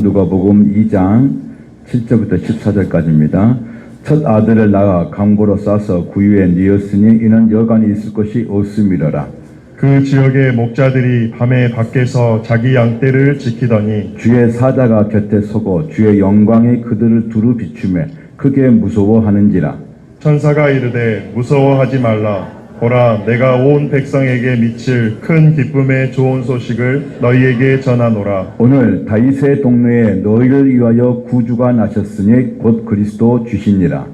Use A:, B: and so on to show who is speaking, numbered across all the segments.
A: 누가복음 2장 7절부터 14절까지입니다. 첫 아들을 낳아 강보로 싸서 구유에 뉘었으니 이는 여간이 있을 것이 없음이러라.
B: 그 지역의 목자들이 밤에 밖에서 자기 양떼를 지키더니
A: 주의 사자가 곁에 서고 주의 영광이 그들을 두루 비추매 크게 무서워하는지라.
B: 천사가 이르되 무서워하지 말라. 보라, 내가 온 백성에게 미칠 큰 기쁨의 좋은 소식을 너희에게 전하노라.
A: 오늘 다윗의 동네에 너희를 위하여 구주가 나셨으니 곧 그리스도 주시니라.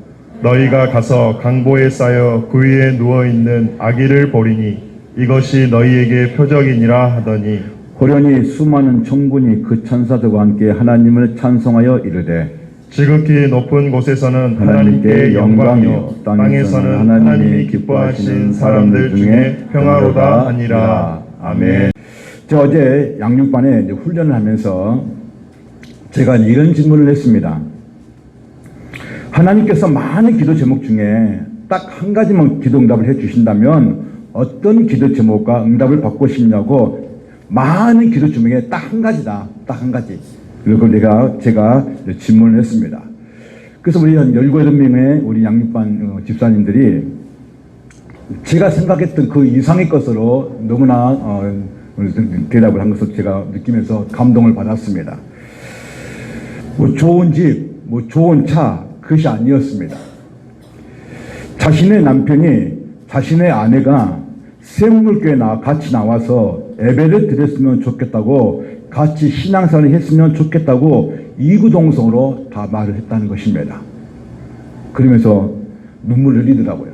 B: 너희가 가서 강보에 쌓여 구유에 누워있는 아기를 보리니 이것이 너희에게 표적이니라 하더니
A: 호련히 수많은 천군이 그 천사들과 함께 하나님을 찬송하여 이르되
B: 지극히 높은 곳에서는 하나님께 영광이요 땅에서는 하나님이 기뻐하신 사람들 중에 평화로다 하니라. 아멘.
A: 저 어제 양육반에 이제 훈련을 하면서 제가 이런 질문을 했습니다. 하나님께서 많은 기도 제목 중에 딱 한 가지만 기도 응답을 해 주신다면 어떤 기도 제목과 응답을 받고 싶냐고. 많은 기도 제목에 딱 한 가지다. 딱 한 가지. 그걸 제가 질문을 했습니다. 그래서 우리 한 17명의 우리 양육반 집사님들이 제가 생각했던 그 이상의 것으로 너무나 대답을 한 것을 제가 느끼면서 감동을 받았습니다. 뭐 좋은 집, 뭐 좋은 차, 그것이 아니었습니다. 자신의 남편이, 자신의 아내가 세문교회에 같이 나와서 예배를 드렸으면 좋겠다고, 같이 신앙생활을 했으면 좋겠다고 이구동성으로 다 말을 했다는 것입니다. 그러면서 눈물을 흘리더라고요.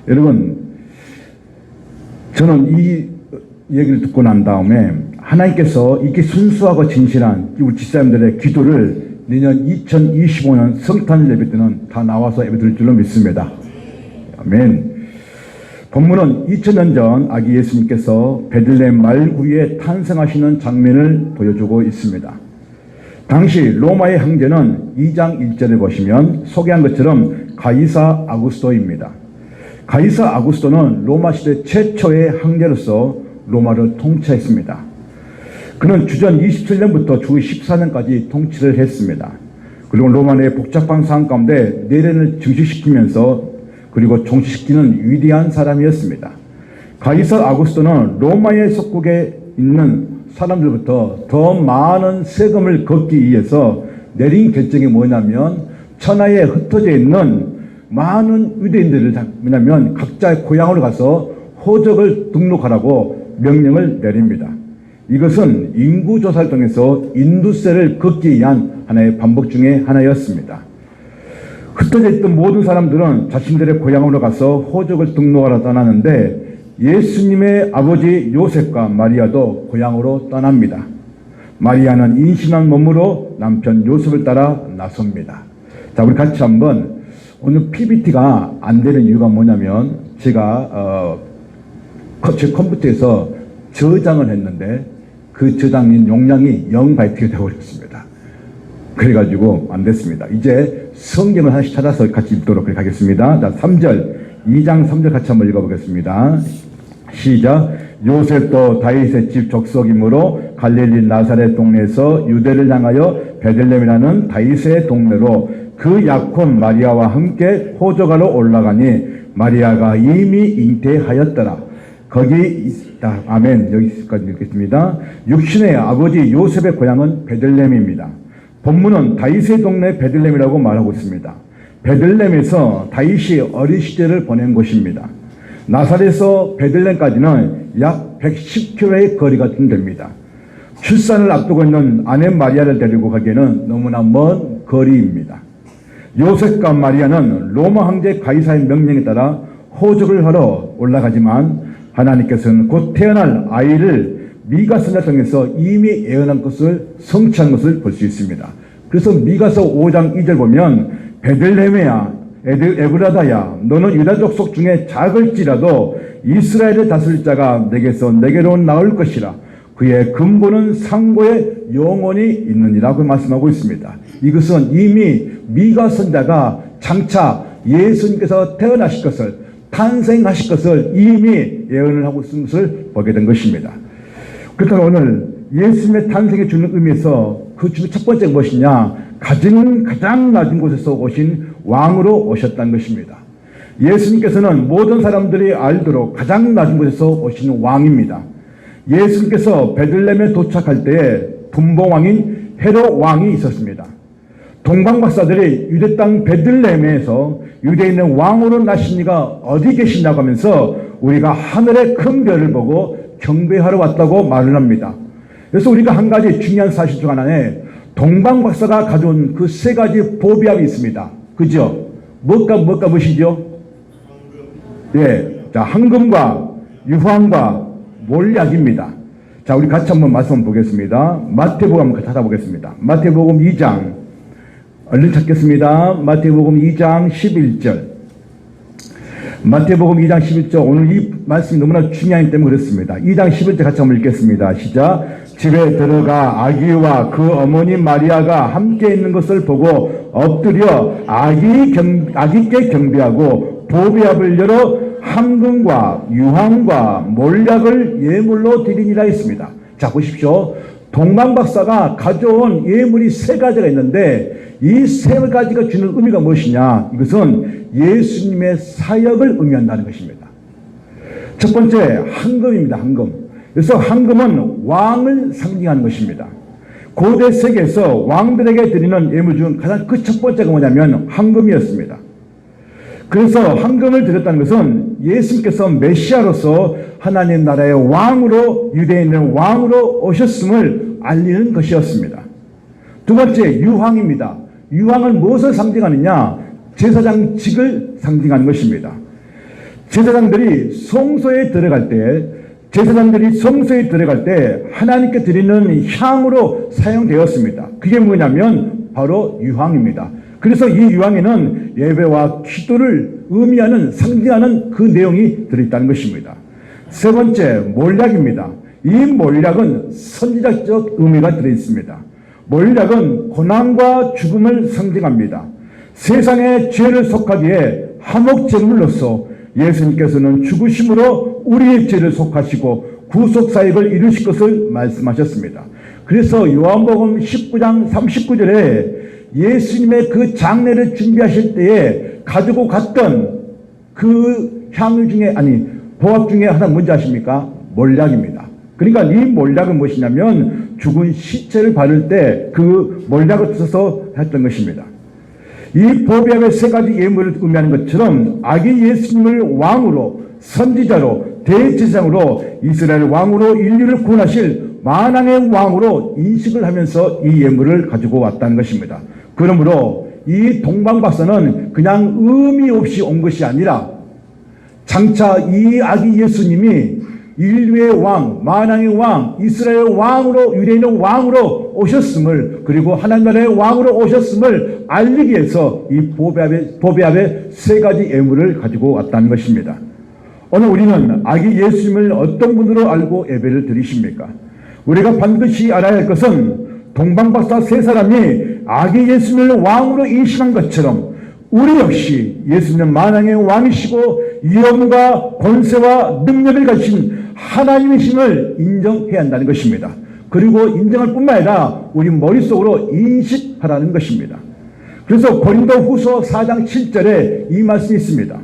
A: 여러분, 저는 이 얘기를 듣고 난 다음에 하나님께서 이렇게 순수하고 진실한 우리 집사님들의 기도를 내년 2025년 성탄 예배 때는 다 나와서 예배 드릴 줄로 믿습니다. 아멘. 본문은 2000년 전 아기 예수님께서 베들레헴 말구유에 탄생하시는 장면을 보여주고 있습니다. 당시 로마의 황제는 2장 1절에 보시면 소개한 것처럼 가이사 아구스토입니다. 가이사 아구스토는 로마 시대 최초의 황제로서 로마를 통치했습니다. 그는 주전 27년부터 주 14년까지 통치를 했습니다. 그리고 로마 내 복잡한 상황 가운데 내란을 증식시키면서 그리고 종식시키는 위대한 사람이었습니다. 가이사 아구스토는 로마의 속국에 있는 사람들부터 더 많은 세금을 걷기 위해서 내린 결정이 뭐냐면 천하에 흩어져 있는 많은 유대인들을 뭐냐면 각자의 고향으로 가서 호적을 등록하라고 명령을 내립니다. 이것은 인구조사를 통해서 인두세를 걷기 위한 하나의 방법 중에 하나였습니다. 흩어져 있던 모든 사람들은 자신들의 고향으로 가서 호적을 등록하러 떠나는데 예수님의 아버지 요셉과 마리아도 고향으로 떠납니다. 마리아는 임신한 몸으로 남편 요셉을 따라 나섭니다. 자, 우리 같이 한번 오늘 PPT가 안 되는 이유가 뭐냐면 제가 제 컴퓨터에서 저장을 했는데 그 저장인 용량이 0바이트가 되어버렸습니다. 그래가지고 안 됐습니다. 이제 성경을 하나씩 찾아서 같이 읽도록 하겠습니다. 자, 3절, 2장 3절 같이 한번 읽어보겠습니다. 시작. 요셉도 다윗의 집 족속이므로 갈릴리 나사렛 동네에서 유대를 향하여 베들레헴이라는 다윗의 동네로 그 약혼 마리아와 함께 호적하러 올라가니 마리아가 이미 잉태하였더라. 거기 있다. 아멘. 여기까지 읽겠습니다. 육신의 아버지 요셉의 고향은 베들레헴입니다. 본문은 다윗의 동네 베들레헴이라고 말하고 있습니다. 베들레헴에서 다윗이 어린 시절을 보낸 곳입니다. 나사렛에서 베들레헴까지는 약 110km의 거리가 됩니다. 출산을 앞두고 있는 아내 마리아를 데리고 가기에는 너무나 먼 거리입니다. 요셉과 마리아는 로마 황제 가이사의 명령에 따라 호적을 하러 올라가지만 하나님께서는 곧 태어날 아이를 미가 선지자 통해서 이미 예언한 것을 성취한 것을 볼 수 있습니다. 그래서 미가서 5장 2절 보면 베들레헴이야 에브라다야 너는 유다 족속 중에 작을지라도 이스라엘을 다스릴 자가 내게서 내게로 나올 것이라. 그의 근본은 상고에 영원히 있느니라고 말씀하고 있습니다. 이것은 이미 미가 선지자가 장차 예수님께서 태어나실 것을 탄생하실 것을 이미 예언을 하고 있는 것을 보게 된 것입니다. 그렇다면 오늘 예수님의 탄생에 주는 의미에서 그 중에 첫 번째가 무엇이냐? 가장 낮은 곳에서 오신 왕으로 오셨다는 것입니다. 예수님께서는 모든 사람들이 알도록 가장 낮은 곳에서 오시는 왕입니다. 예수님께서 베들레헴에 도착할 때에 분봉왕인 헤롯 왕이 있었습니다. 동방박사들이 유대 땅 베들레헴에서 유대인의 왕으로 나신 이가 어디 계시냐고 하면서 우리가 하늘의 큰 별을 보고 경배하러 왔다고 말을 합니다. 그래서 우리가 한 가지 중요한 사실 중 하나에 동방박사가 가져온 그 세 가지 보비압이 있습니다. 그죠? 뭘까 보시죠? 예. 자, 황금과 유황과 몰약입니다. 자, 우리 같이 한번 말씀 보겠습니다. 마태복음 한번 찾아보겠습니다. 마태복음 2장. 얼른 찾겠습니다. 마태복음 2장 11절. 마태복음 2장 11절. 오늘 이 말씀이 너무나 중요하기 때문에 그렇습니다. 2장 11절 같이 한번 읽겠습니다. 시작. 집에 들어가 아기와 그 어머니 마리아가 함께 있는 것을 보고 엎드려 아기께 경배하고 보배압을 열어 황금과 유황과 몰약을 예물로 드리니라 했습니다. 자, 보십시오. 동방박사가 가져온 예물이 세 가지가 있는데 이 세 가지가 주는 의미가 무엇이냐? 이것은 예수님의 사역을 의미한다는 것입니다. 첫 번째, 황금입니다. 황금. 그래서 황금은 왕을 상징하는 것입니다. 고대 세계에서 왕들에게 드리는 예물 중 가장 그 첫 번째가 뭐냐면 황금이었습니다. 그래서 황금을 드렸다는 것은 예수님께서 메시아로서 하나님 나라의 왕으로 유대인의 왕으로 오셨음을 알리는 것이었습니다. 두 번째, 유황입니다. 유황은 무엇을 상징하느냐? 제사장직을 상징하는 것입니다. 제사장들이 성소에 들어갈 때 하나님께 드리는 향으로 사용되었습니다. 그게 뭐냐면 바로 유황입니다. 그래서 이 유황에는 예배와 기도를 의미하는 상징하는 그 내용이 들어있다는 것입니다. 세 번째, 몰약입니다. 이 몰약은 선지자적 의미가 들어있습니다. 몰약은 고난과 죽음을 상징합니다. 세상의 죄를 속하기에 화목제물로서 예수님께서는 죽으심으로 우리의 죄를 속하시고 구속사역을 이루실 것을 말씀하셨습니다. 그래서 요한복음 19장 39절에 예수님의 그 장례를 준비하실 때에 가지고 갔던 그 향유 중에 보합 중에 하나 뭔지 아십니까? 몰약입니다. 그러니까 이 몰약은 무엇이냐면 죽은 시체를 바를 때 그 몰약을 써서 했던 것입니다. 이 보배압의 세 가지 예물을 의미하는 것처럼 아기 예수님을 왕으로, 선지자로, 대제사장으로, 이스라엘 왕으로 인류를 구원하실 만왕의 왕으로 인식을 하면서 이 예물을 가지고 왔다는 것입니다. 그러므로 이 동방박사는 그냥 의미 없이 온 것이 아니라 장차 이 아기 예수님이 인류의 왕, 만왕의 왕, 이스라엘 왕으로, 유대인의 왕으로 오셨음을, 그리고 하나님 나라의 왕으로 오셨음을 알리기 위해서 이 보배압의 세 가지 예물을 가지고 왔다는 것입니다. 오늘 우리는 아기 예수님을 어떤 분으로 알고 예배를 드리십니까? 우리가 반드시 알아야 할 것은 동방박사 세 사람이 아기 예수님을 왕으로 인식한 것처럼 우리 역시 예수님은 만왕의 왕이시고 위엄과 권세와 능력을 가진 하나님이심을 인정해야 한다는 것입니다. 그리고 인정할 뿐만 아니라 우리 머릿속으로 인식하라는 것입니다. 그래서 고린도후서 4장 7절에 이 말씀이 있습니다.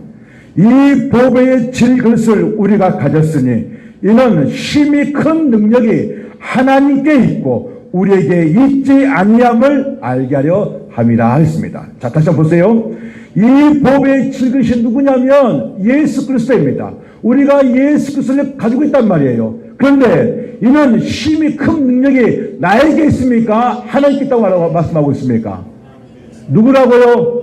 A: 이 보배의 질그릇을 우리가 가졌으니 이는 힘이 큰 능력이 하나님께 있고 우리에게 있지 아니함을 알게 하려 함이라 했습니다. 자, 다시 한번 보세요. 이 보배의 질그릇이 누구냐면 예수 그리스도입니다. 우리가 예수 그리스도를 가지고 있단 말이에요. 그런데 이는 힘이 큰 능력이 나에게 있습니까? 하나님께 있다고 말씀하고 있습니까? 누구라고요?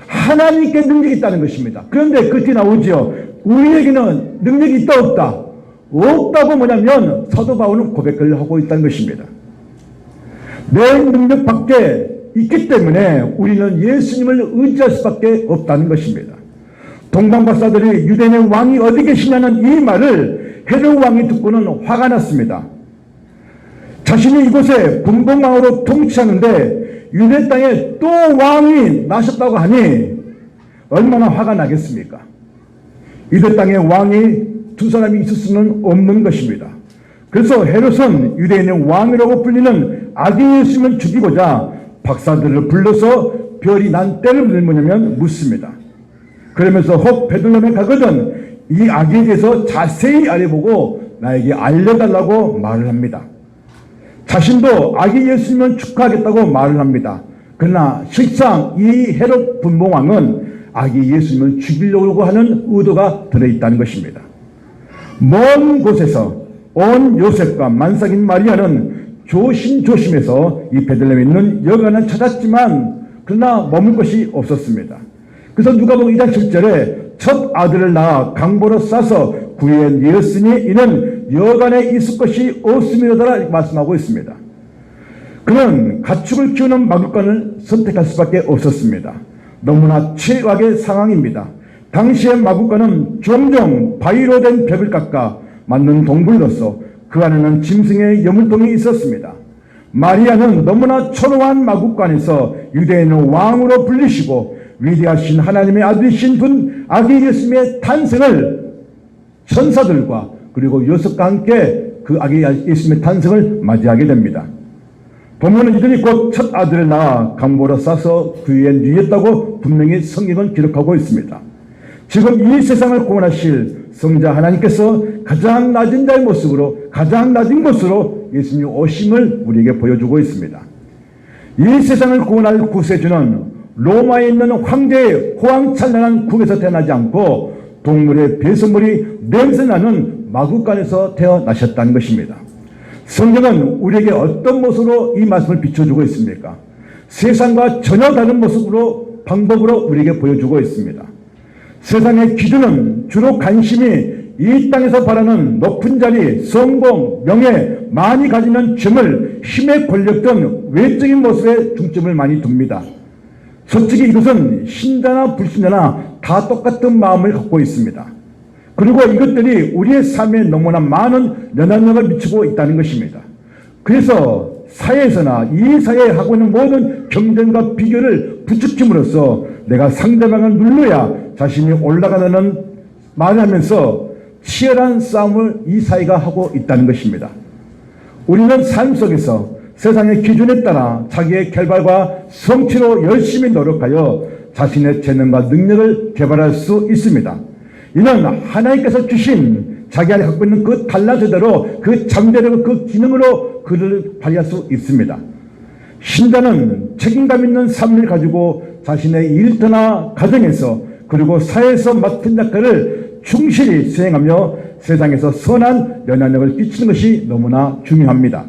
A: 하나님께 능력이 있다는 것입니다. 그런데 그렇게 나오죠. 우리에게는 능력이 있다 없다? 없다고 뭐냐면 사도 바울은 고백을 하고 있다는 것입니다. 내 능력 밖에 있기 때문에 우리는 예수님을 의지할 수밖에 없다는 것입니다. 동방박사들이 유대인의 왕이 어디 계시냐는 이 말을 헤롯 왕이 듣고는 화가 났습니다. 자신이 이곳에 분봉왕으로 통치하는데 유대 땅에 또 왕이 나셨다고 하니 얼마나 화가 나겠습니까? 유대 땅에 왕이 두 사람이 있을 수는 없는 것입니다. 그래서 헤롯은 유대인의 왕이라고 불리는 아기 예수님을 죽이고자 박사들을 불러서 별이 난 때를 뭐냐면 묻습니다. 그러면서 혹 베들레헴에 가거든 이 아기에 대해서 자세히 알아보고 나에게 알려달라고 말을 합니다. 자신도 아기 예수님을 축하하겠다고 말을 합니다. 그러나 실상 이 헤롯 분봉왕은 아기 예수님을 죽이려고 하는 의도가 들어있다는 것입니다. 먼 곳에서 온 요셉과 만삭인 마리아는 조심조심해서 이 베들레헴에 있는 여관을 찾았지만 그러나 머물 것이 없었습니다. 그래서 누가복음 2장 7절에 첫 아들을 낳아 강보로 싸서 구유에 내었으니 이는 여관에 있을 것이 없음이로다 이렇게 말씀하고 있습니다. 그는 가축을 키우는 마구간을 선택할 수밖에 없었습니다. 너무나 최악의 상황입니다. 당시의 마구간은 종종 바위로 된 벽을 깎아 만든 동굴로서 그 안에는 짐승의 여물통이 있었습니다. 마리아는 너무나 초라한 마구간에서 유대인의 왕으로 불리시고 위대하신 하나님의 아들이신 분 아기 예수님의 탄생을 천사들과 그리고 요셉과 함께 그 아기 예수님의 탄생을 맞이하게 됩니다. 본문은 이들이 곧 첫 아들을 낳아 강보로 싸서 구유에 누였다고 분명히 성경은 기록하고 있습니다. 지금 이 세상을 구원하실 성자 하나님께서 가장 낮은 자의 모습으로 가장 낮은 곳으로 예수님이 오심을 우리에게 보여주고 있습니다. 이 세상을 구원할 구세주는 로마에 있는 황제의 호황찬란한 국에서 태어나지 않고 동물의 배설물이 냄새나는 마구간에서 태어나셨다는 것입니다. 성경은 우리에게 어떤 모습으로 이 말씀을 비춰주고 있습니까? 세상과 전혀 다른 모습으로 방법으로 우리에게 보여주고 있습니다. 세상의 기준은 주로 관심이 이 땅에서 바라는 높은 자리, 성공, 명예, 많이 가지는 점을 힘의 권력 등 외적인 모습에 중점을 많이 둡니다. 솔직히 이것은 신자나 불신자나 다 똑같은 마음을 갖고 있습니다. 그리고 이것들이 우리의 삶에 너무나 많은 영향력을 미치고 있다는 것입니다. 그래서 사회에서나 이 사회에 하고 있는 모든 경쟁과 비교를 부추김으로써 내가 상대방을 눌러야 자신이 올라가는 말을 하면서 치열한 싸움을 이 사회가 하고 있다는 것입니다. 우리는 삶 속에서 세상의 기준에 따라 자기의 결발과 성취로 열심히 노력하여 자신의 재능과 능력을 개발할 수 있습니다. 이는 하나님께서 주신 자기 안에 갖고 있는 그 달란트대로 그 잠재력과 그 기능으로 그를 발휘할 수 있습니다. 신자는 책임감 있는 삶을 가지고 자신의 일터나 가정에서 그리고 사회에서 맡은 역할을 충실히 수행하며 세상에서 선한 영향력을 끼치는 것이 너무나 중요합니다.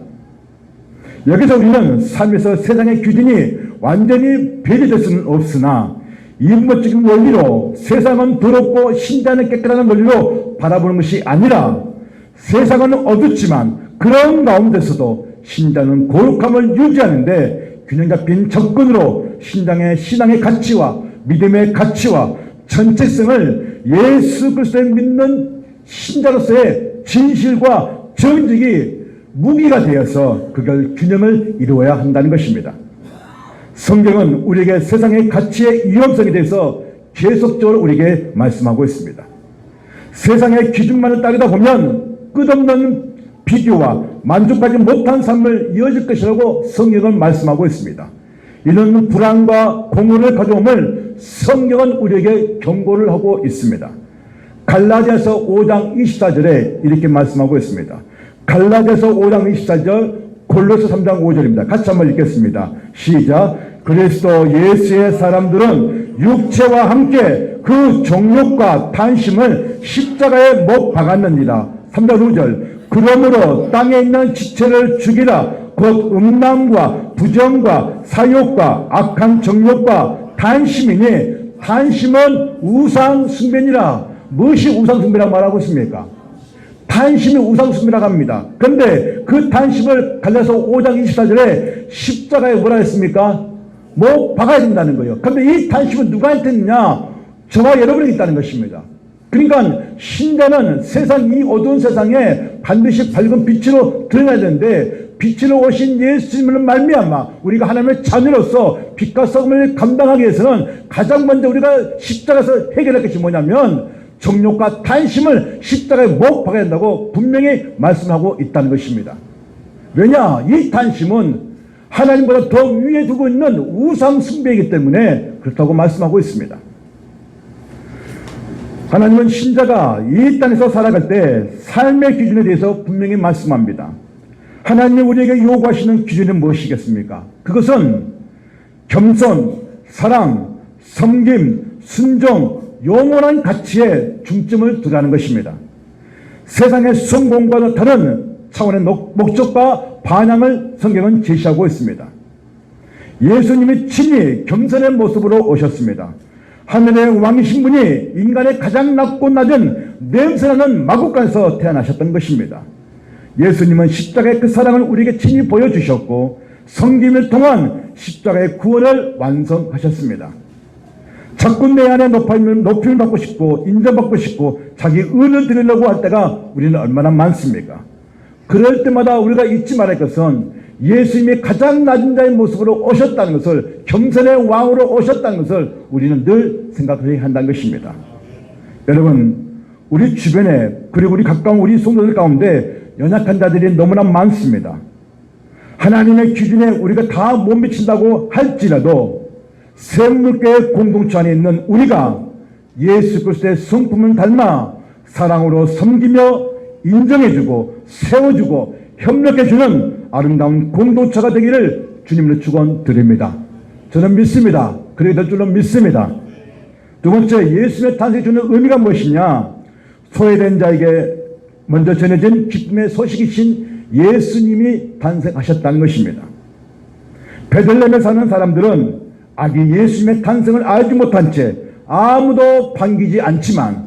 A: 여기서 우리는 삶에서 세상의 기준이 완전히 배제될 수는 없으나 인본적인 원리로 세상은 더럽고 신자는 깨끗하다는 논리로 바라보는 것이 아니라 세상은 어둡지만 그런 가운데서도 신자는 거룩함을 유지하는데 균형 잡힌 접근으로 신앙의 가치와 믿음의 가치와 전체성을 예수 그리스도를 믿는 신자로서의 진실과 정직이 무기가 되어서 그걸 균형을 이루어야 한다는 것입니다. 성경은 우리에게 세상의 가치의 위험성에 대해서 계속적으로 우리에게 말씀하고 있습니다. 세상의 기준만을 따르다 보면 끝없는 비교와 만족하지 못한 삶을 이어질 것이라고 성경은 말씀하고 있습니다. 이런 불안과 공허를 가져옴을 성경은 우리에게 경고를 하고 있습니다. 갈라디아서 5장 24절에 이렇게 말씀하고 있습니다. 갈라디아서 5장 24절, 골로새 3장 5절입니다. 같이 한번 읽겠습니다. 시작. 그리스도 예수의 사람들은 육체와 함께 그 정욕과 탐심을 십자가에 못 박았느니라. 3장 5절. 그러므로 땅에 있는 지체를 죽이라. 곧 음란과 부정과 사욕과 악한 정욕과 탐심이니 탐심은 우상 숭배니라. 무엇이 우상 숭배라고 말하고 있습니까? 탐심이 우상 숭배라고 합니다. 그런데 그 탐심을 갈라서 5장 24절에 십자가에 뭐라 했습니까? 뭐 박아야 된다는 거예요. 그런데 이 탐심은 누구한테 있느냐? 저와 여러분이 있다는 것입니다. 그러니까 신자는 세상 이 어두운 세상에 반드시 밝은 빛으로 드러나야 되는데 빛으로 오신 예수님을 말미암아 우리가 하나님의 자녀로서 빛과 썩음을 감당하기 위해서는 가장 먼저 우리가 십자가에서 해결할 것이 뭐냐면 정욕과 탄심을 십자가에 못 박아야 한다고 분명히 말씀하고 있다는 것입니다. 왜냐? 이 탄심은 하나님보다 더 위에 두고 있는 우상 숭배이기 때문에 그렇다고 말씀하고 있습니다. 하나님은 신자가 이 땅에서 살아갈 때 삶의 기준에 대해서 분명히 말씀합니다. 하나님이 우리에게 요구하시는 기준이 무엇이겠습니까? 그것은 겸손, 사랑, 섬김, 순종, 영원한 가치에 중점을 두라는 것입니다. 세상의 성공과는 다른 차원의 목적과 반향을 성경은 제시하고 있습니다. 예수님이 친히 겸손의 모습으로 오셨습니다. 하늘의 왕이신 분이 인간의 가장 낮고 낮은 냄새나는 마구간에서 태어나셨던 것입니다. 예수님은 십자가의 그 사랑을 우리에게 친히 보여주셨고 섬김을 통한 십자가의 구원을 완성하셨습니다. 자꾸 내 안에 높임을 받고 싶고 인정받고 싶고 자기 의를 드리려고 할 때가 우리는 얼마나 많습니까? 그럴 때마다 우리가 잊지 말할 것은 예수님이 가장 낮은 자의 모습으로 오셨다는 것을, 겸손의 왕으로 오셨다는 것을 우리는 늘 생각해야 한다는 것입니다. 여러분, 우리 주변에 그리고 우리 가까운 우리 성도들 가운데 연약한 자들이 너무나 많습니다. 하나님의 기준에 우리가 다 못 미친다고 할지라도 샘물교회 공동체 안에 있는 우리가 예수 그리스도의 성품을 닮아 사랑으로 섬기며 인정해주고 세워주고 협력해주는 아름다운 공동체가 되기를 주님으로 축원드립니다. 저는 믿습니다. 그렇게 될 줄로 믿습니다. 두 번째, 예수님의 탄생이 주는 의미가 무엇이냐? 소외된 자에게 먼저 전해진 기쁨의 소식이신 예수님이 탄생하셨다는 것입니다. 베들레헴에 사는 사람들은 아기 예수님의 탄생을 알지 못한 채 아무도 반기지 않지만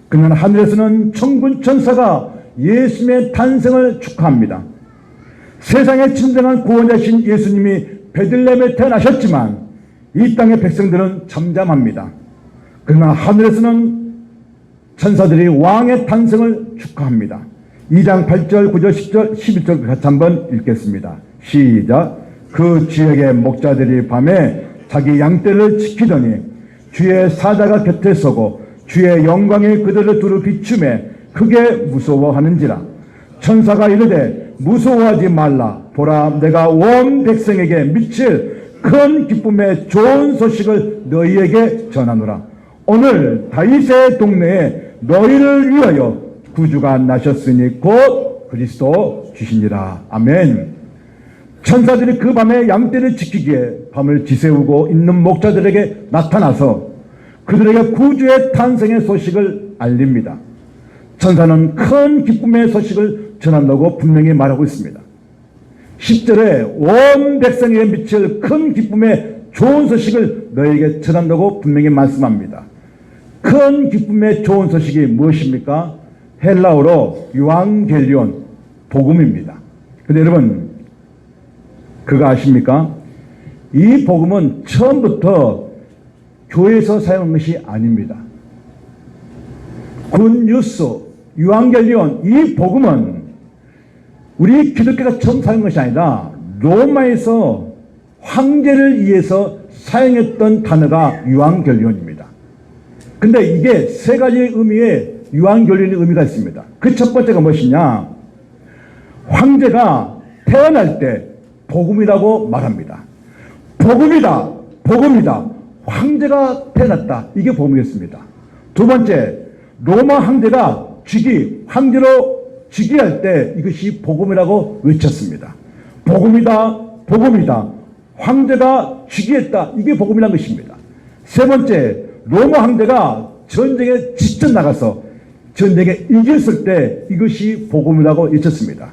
A: 그러나 하늘에서는 천군 천사가 예수님의 탄생을 축하합니다. 세상의 진정한 구원자신 예수님이 베들레헴에 태어나셨지만 이 땅의 백성들은 잠잠합니다. 그러나 하늘에서는 천사들이 왕의 탄생을 축하합니다. 2장 8절, 9절, 10절, 11절 같이 한번 읽겠습니다. 시작. 그 지역의 목자들이 밤에 자기 양떼를 지키더니 주의 사자가 곁에 서고 주의 영광이 그들을 두루 비추매 크게 무서워하는지라. 천사가 이르되 무서워하지 말라. 보라, 내가 온 백성에게 미칠 큰 기쁨의 좋은 소식을 너희에게 전하노라. 오늘 다윗의 동네에 너희를 위하여 구주가 나셨으니 곧 그리스도 주시니라. 아멘. 천사들이 그 밤에 양떼를 지키기에 밤을 지새우고 있는 목자들에게 나타나서 그들에게 구주의 탄생의 소식을 알립니다. 천사는 큰 기쁨의 소식을 전한다고 분명히 말하고 있습니다. 10절에 온 백성에게 미칠 큰 기쁨의 좋은 소식을 너에게 전한다고 분명히 말씀합니다. 큰 기쁨의 좋은 소식이 무엇입니까? 헬라어로 유앙겔리온, 복음입니다. 근데 여러분, 그거 아십니까? 이 복음은 처음부터 교회에서 사용한 것이 아닙니다. 굿뉴스, 유앙겔리온, 이 복음은 우리 기독교가 처음 사용한 것이 아니라 로마에서 황제를 위해서 사용했던 단어가 유앙겔리온입니다. 근데 이게 세 가지의 의미의 유앙겔리온의 의미가 있습니다. 그 첫 번째가 무엇이냐? 황제가 태어날 때 복음이라고 말합니다. 복음이다, 복음이다. 황제가 태어났다. 이게 복음이었습니다. 두 번째, 로마 황제가 황제로 즉위할 때 이것이 복음이라고 외쳤습니다. 복음이다, 복음이다. 황제가 즉위했다. 이게 복음이라는 것입니다. 세 번째, 로마 황제가 전쟁에 직접 나가서 전쟁에 이겼을 때 이것이 복음이라고 외쳤습니다.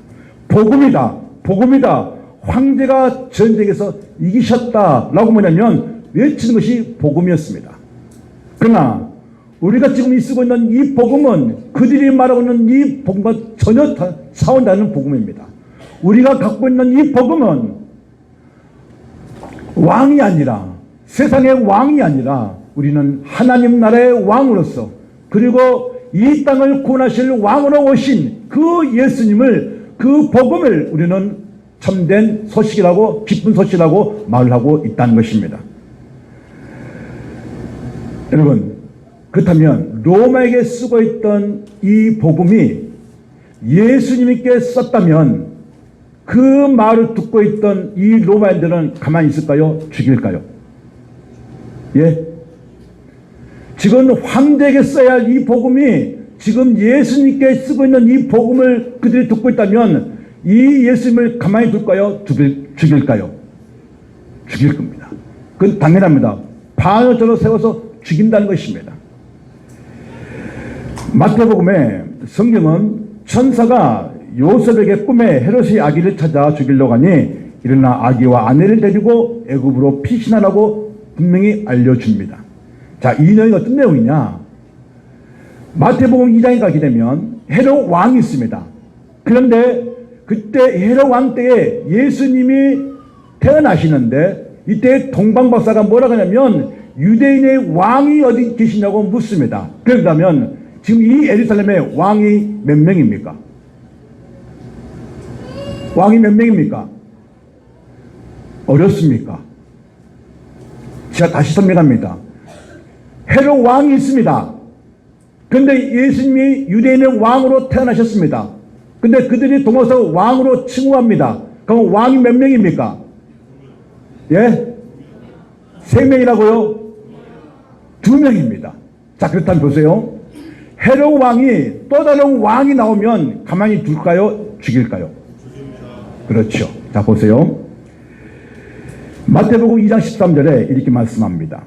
A: 복음이다, 복음이다. 황제가 전쟁에서 이기셨다라고 뭐냐면 외치는 것이 복음이었습니다. 그러나 우리가 지금 쓰고 있는 이 복음은 그들이 말하고 있는 이 복음과 전혀 차원 다른 복음입니다. 우리가 갖고 있는 이 복음은 왕이 아니라, 세상의 왕이 아니라 우리는 하나님 나라의 왕으로서, 그리고 이 땅을 구원하실 왕으로 오신 그 예수님을, 그 복음을 우리는 참된 소식이라고, 기쁜 소식이라고 말을 하고 있다는 것입니다. 여러분, 그렇다면 로마에게 쓰고 있던 이 복음이 예수님께 썼다면 그 말을 듣고 있던 이 로마인들은 가만히 있을까요? 죽일까요? 예? 지금 황제에게 써야 할 이 복음이 지금 예수님께 쓰고 있는 이 복음을 그들이 듣고 있다면 이 예수님을 가만히 둘까요? 죽일까요? 죽일 겁니다. 그건 당연합니다. 반어절로 세워서 죽인다는 것입니다. 마태복음에 성경은 천사가 요셉에게 꿈에 헤롯이 아기를 찾아 죽이려고 하니 일어나 아기와 아내를 데리고 애굽으로 피신하라고 분명히 알려줍니다. 자, 이 내용이 어떤 내용이냐? 마태복음 2장에 가게 되면 헤롯 왕이 있습니다. 그런데 그때 헤롯 왕 때에 예수님이 태어나시는데 이때 동방박사가 뭐라고 하냐면 유대인의 왕이 어디 계시냐고 묻습니다. 그러면 지금 이 예루살렘에 왕이 몇 명입니까? 왕이 몇 명입니까? 어렵습니까? 제가 다시 설명합니다. 헤롯 왕이 있습니다. 그런데 예수님이 유대인의 왕으로 태어나셨습니다. 근데 그들이 동어서 왕으로 칭호합니다. 그럼 왕이 몇 명입니까? 예? 3명이라고요? 2명입니다. 자, 그렇다면 보세요. 헤롯 왕이 또 다른 왕이 나오면 가만히 둘까요? 죽일까요? 그렇죠. 자, 보세요. 마태복음 2장 13절에 이렇게 말씀합니다.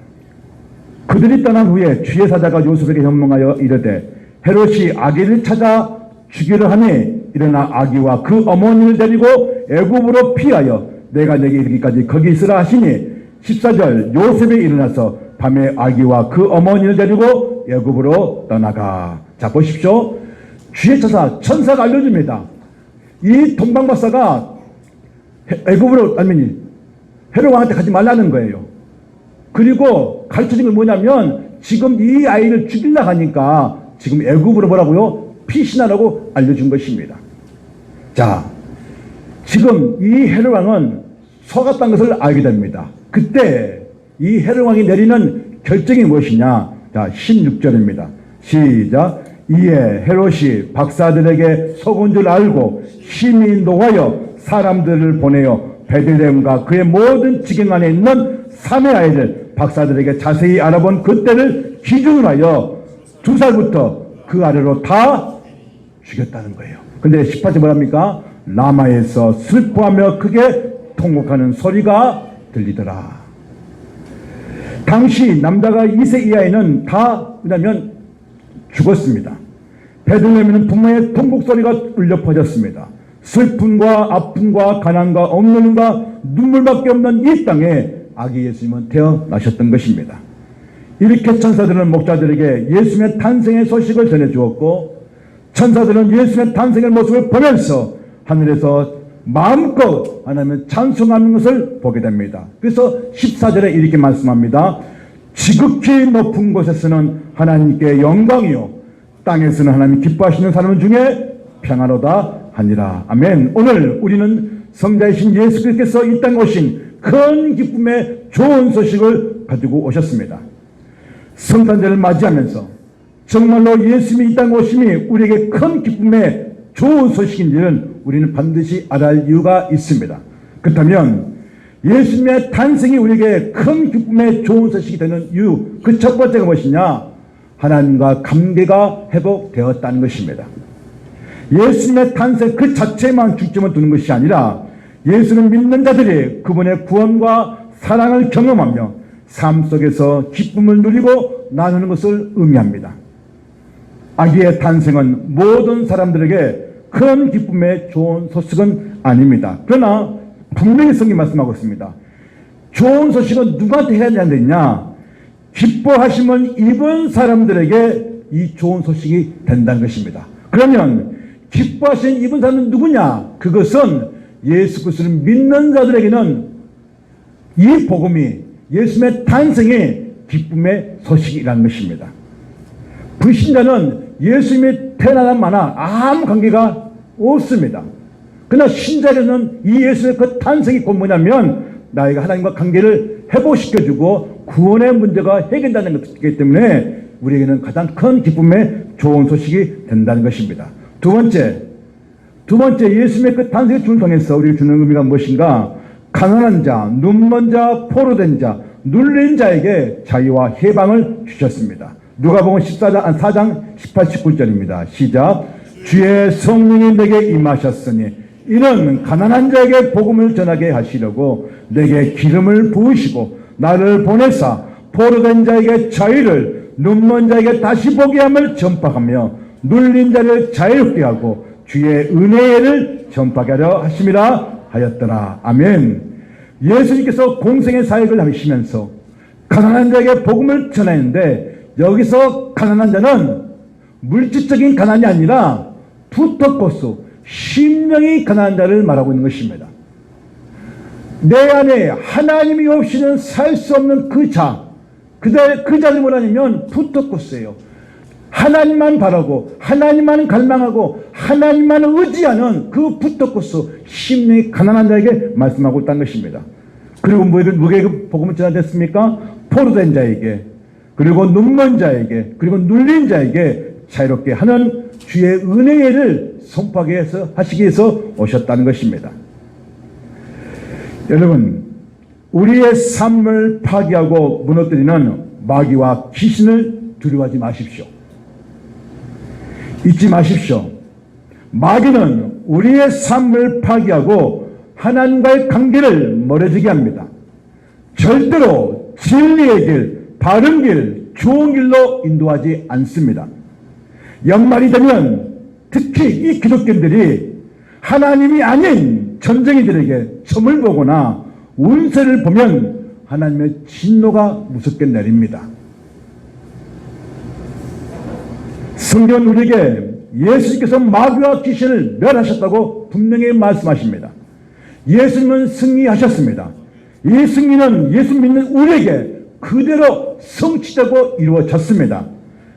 A: 그들이 떠난 후에 주의 사자가 요셉에게 현몽하여 이르되 헤롯이 아기를 찾아 죽이려 하니 일어나 아기와 그 어머니를 데리고 애굽으로 피하여 내가 내게 이르기까지 거기 있으라 하시니 14절 요셉이 일어나서 밤에 아기와 그 어머니를 데리고 애굽으로 떠나가. 자, 보십시오. 주의 천사가 알려줍니다. 이 동방박사가 애굽으로 아니면 헤롯 왕한테 가지 말라는 거예요. 그리고 가르쳐준 건 뭐냐면 지금 이 아이를 죽이려고 하니까 지금 애굽으로 뭐라고요? 피신하라고 알려준 것입니다. 자, 지금 이 헤롯 왕은 속았다는 것을 알게 됩니다. 그때 이 헤롯 왕이 내리는 결정이 무엇이냐? 자, 16절입니다. 시작. 이에 헤롯이 박사들에게 속은 줄 알고 심히 노하여 사람들을 보내어 베들레헴과 그의 모든 지경 안에 있는 삼의 아이를 박사들에게 자세히 알아본 그때를 기준으로 하여 2살부터 그 아래로 다 죽였다는 거예요. 근데 18절 뭐랍니까? 라마에서 슬퍼하며 크게 통곡하는 소리가 들리더라. 당시 남자가 2세 이하에는 다 뭐냐면 죽었습니다. 베들레헴에는 부모의 통곡 소리가 울려 퍼졌습니다. 슬픔과 아픔과 가난과 없는과 눈물밖에 없는 이 땅에 아기 예수님은 태어나셨던 것입니다. 이렇게 천사들은 목자들에게 예수님의 탄생의 소식을 전해주었고 천사들은 예수님의 탄생의 모습을 보면서 하늘에서 마음껏 하나님을 찬송하는 것을 보게 됩니다. 그래서 14절에 이렇게 말씀합니다. 지극히 높은 곳에서는 하나님께 영광이요 땅에서는 하나님 기뻐하시는 사람 중에 평안하다 하니라. 아멘. 오늘 우리는 성자이신 예수 그리스도께서 이 땅에 오신 큰 기쁨의 좋은 소식을 가지고 오셨습니다. 성탄절을 맞이하면서 정말로 예수님이 이 땅에 오심이 우리에게 큰 기쁨의 좋은 소식인지는 우리는 반드시 알아야 할 이유가 있습니다. 그렇다면 예수님의 탄생이 우리에게 큰 기쁨의 좋은 소식이 되는 이유, 그 첫 번째가 무엇이냐? 하나님과 관계가 회복되었다는 것입니다. 예수님의 탄생 그 자체만 중점을 두는 것이 아니라 예수를 믿는 자들이 그분의 구원과 사랑을 경험하며 삶 속에서 기쁨을 누리고 나누는 것을 의미합니다. 아기의 탄생은 모든 사람들에게 큰 기쁨의 좋은 소식은 아닙니다. 그러나 분명히 성경이 말씀하고 있습니다. 좋은 소식은 누구한테 해야 되느냐? 기뻐하심을 입은 사람들에게 이 좋은 소식이 된다는 것입니다. 그러면 기뻐하심 입은 사람은 누구냐? 그것은 예수 그리스도를 믿는 자들에게는 이 복음이 예수님의 탄생이 기쁨의 소식이라는 것입니다. 불신자는 예수님이 태어나는 만화 아무 관계가 없습니다. 그러나 신자는 이 예수의 그 탄생이 곧 뭐냐면 나에게 하나님과 관계를 회복시켜주고 구원의 문제가 해결된다는 것이기 때문에 우리에게는 가장 큰 기쁨의 좋은 소식이 된다는 것입니다. 두 번째 예수님의 그 탄생의 주를 통해서 우리에게 주는 의미가 무엇인가? 가난한 자, 눈먼 자, 포로된 자, 눌린 자에게 자유와 해방을 주셨습니다. 누가복음 4장 18, 19절입니다. 시작. 주의 성령이 내게 임하셨으니 이는 가난한 자에게 복음을 전하게 하시려고 내게 기름을 부으시고 나를 보내사 포로된 자에게 자유를, 눈먼 자에게 다시 보게 함을 전파하며 눌린 자를 자유롭게 하고 주의 은혜를 전파하게 하려 하심이라 하였더라. 아멘. 예수님께서 공생의 사역을 하시면서 가난한 자에게 복음을 전하는데, 여기서 가난한 자는 물질적인 가난이 아니라 푸터코스, 심령이 가난한 자를 말하고 있는 것입니다. 내 안에 하나님이 없이는 살 수 없는 그 자를 뭐라냐면 푸터코스예요. 하나님만 바라고 하나님만 갈망하고 하나님만 의지하는 그 푸터코스, 심령이 가난한 자에게 말씀하고 있다는 것입니다. 그리고 누구에게 복음을 전하됐습니까? 포로된 자에게, 그리고 눈먼 자에게, 그리고 눌린 자에게 자유롭게 하는 주의 은혜를 선포하게 하시기 위해서 오셨다는 것입니다. 여러분, 우리의 삶을 파괴하고 무너뜨리는 마귀와 귀신을 두려워하지 마십시오. 잊지 마십시오. 마귀는 우리의 삶을 파괴하고 하나님과의 관계를 멀어지게 합니다. 절대로 진리의 길, 바른 길, 좋은 길로 인도하지 않습니다. 연말이 되면 특히 이 기독교인들이 하나님이 아닌 점쟁이들에게 점을 보거나 운세를 보면 하나님의 진노가 무섭게 내립니다. 성경은 우리에게 예수님께서 마귀와 귀신을 멸하셨다고 분명히 말씀하십니다. 예수님은 승리하셨습니다. 이 승리는 예수 믿는 우리에게 그대로 성취되고 이루어졌습니다.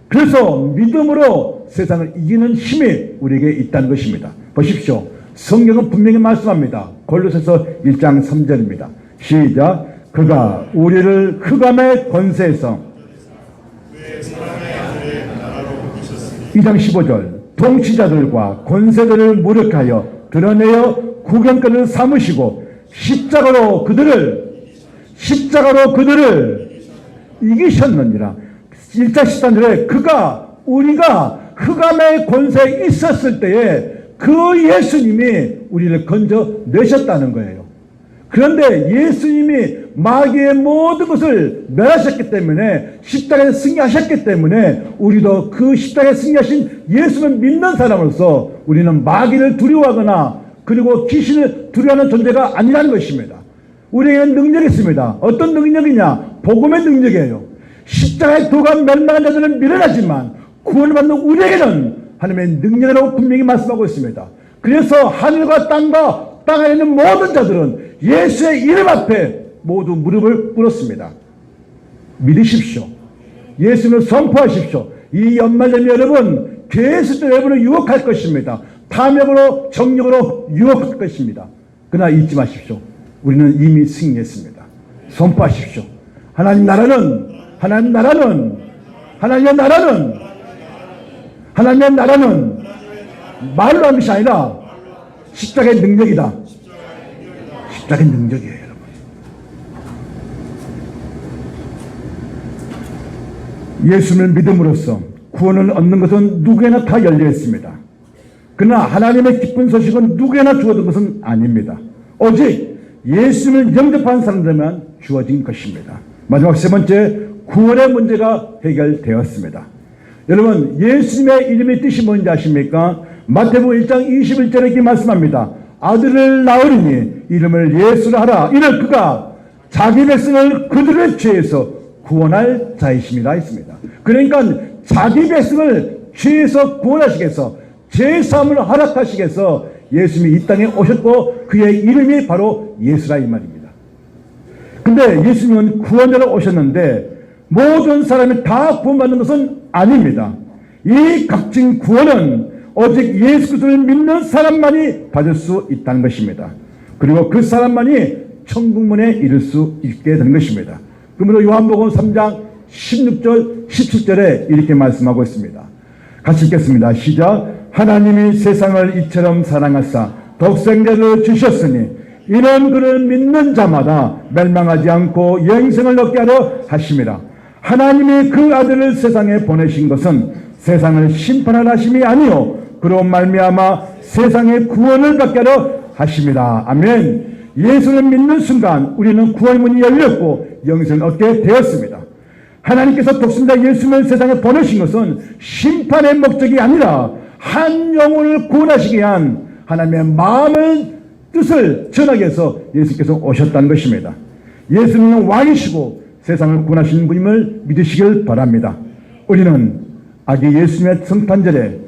A: 그래서 믿음으로 세상을 이기는 힘이 우리에게 있다는 것입니다. 보십시오. 성경은 분명히 말씀합니다. 골로새서 1장 3절입니다. 시작. 그가 우리를 흑암의 권세에서 2장 15절 통치자들과 권세들을 무력하여 드러내어 구경거리를 삼으시고 십자가로 그들을 이기셨느니라. 1장 13절에 우리가 흑암의 권세에 있었을 때에 그 예수님이 우리를 건져내셨다는 거예요. 그런데 예수님이 마귀의 모든 것을 멸하셨기 때문에, 십자가에 승리하셨기 때문에 우리도 그 십자가에 승리하신 예수를 믿는 사람으로서 우리는 마귀를 두려워하거나 그리고 귀신을 두려워하는 존재가 아니라는 것입니다. 우리에게는 능력이 있습니다. 어떤 능력이냐? 복음의 능력이에요. 십자가의 도가 멸망한 자들은 미련하지만 구원을 받는 우리에게는 하나님의 능력이라고 분명히 말씀하고 있습니다. 그래서 하늘과 땅과 땅 안에 있는 모든 자들은 예수의 이름 앞에 모두 무릎을 꿇었습니다. 믿으십시오. 예수를 선포하십시오. 이 연말 되면 여러분, 계속 여러분을 유혹할 것입니다. 탐욕으로, 정욕으로 유혹할 것입니다. 그러나 잊지 마십시오. 우리는 이미 승리했습니다. 선포하십시오. 하나님의 나라는 말로 하는 것이 아니라 십자가의 능력이다. 십자가의 능력이에요, 여러분. 예수를 믿음으로써 구원을 얻는 것은 누구에나 다 열려 있습니다. 그러나 하나님의 기쁜 소식은 누구에나 주어진 것은 아닙니다. 오직 예수를 영접한 사람들만 주어진 것입니다. 마지막 세 번째, 구원의 문제가 해결되었습니다. 여러분, 예수님의 이름의 뜻이 뭔지 아십니까? 마태복음 1장 21절에 이렇게 말씀합니다. 아들을 낳으리니 이름을 예수라 하라. 이를 그가 자기 백성을 그들의 죄에서 구원할 자이심이라 했습니다. 그러니까 자기 백성을 죄에서 구원하시기 위해서, 죄사함을 허락하시기 위해서 예수님이 이 땅에 오셨고 그의 이름이 바로 예수라 이 말입니다. 근데 예수님은 구원자로 오셨는데 모든 사람이 다 구원받는 것은 아닙니다. 이 값진 구원은 오직 예수 그리스도를 믿는 사람만이 받을 수 있다는 것입니다. 그리고 그 사람만이 천국문에 이를 수 있게 되는 것입니다. 그러므로 요한복음 3장 16절, 17절에 이렇게 말씀하고 있습니다. 같이 읽겠습니다. 시작. 하나님이 세상을 이처럼 사랑하사 독생자를 주셨으니 이는 그를 믿는 자마다 멸망하지 않고 영생을 얻게 하려 하심이라. 하나님이 그 아들을 세상에 보내신 것은 세상을 심판하려 하심이 아니요 그로 말미암아 세상의 구원을 받게 하려 하심이라. 아멘. 예수를 믿는 순간 우리는 구원의 문이 열렸고 영생을 얻게 되었습니다. 하나님께서 독생자 예수를 세상에 보내신 것은 심판의 목적이 아니라 한 영혼을 구원하시기 위한 하나님의 마음을 뜻을 전하기 위해서 예수께서 오셨다는 것입니다. 예수님은 왕이시고 세상을 구원하시는 분임을 믿으시길 바랍니다. 우리는 아기 예수님의 성탄절에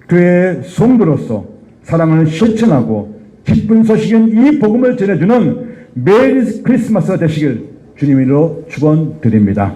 A: 교회의 성도로서 사랑을 실천하고 기쁜 소식인 이 복음을 전해주는 메리 크리스마스가 되시길 주님으로 축원드립니다.